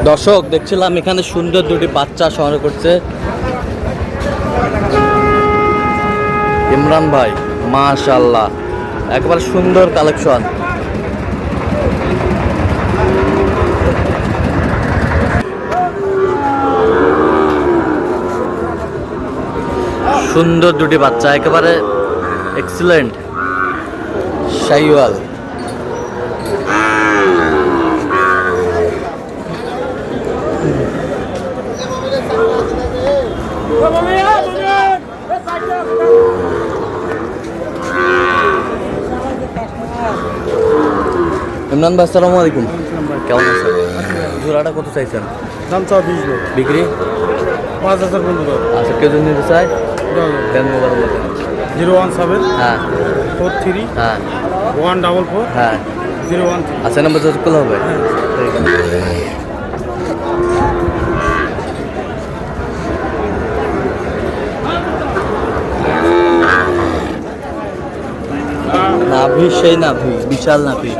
দর্শক দেখছিলাম এখানে সুন্দর দুটি বাচ্চা সংগ্রহ করছে ইমরান ভাই, মাশাআল্লাহ একবারে সুন্দর কালেকশন। সুন্দর দুটি বাচ্চা, একেবারে এক্সিলেন্ট শাইওয়াল। ইমরান ভাই আসসালামু আলাইকুম, কেমন আছেন? জোড়াটা কত চাইছেন? দাম 24 বিক্রি 5015। আচ্ছা, কেউ যদি নিতে চায় দেন মোবাইল বলেন। 017 হ্যাঁ 43 হ্যাঁ 144 হ্যাঁ 013। আচ্ছা, নাম্বার যোগাযোগ করলে হবে। নাভি সেই নাভি, বিশাল নাভি।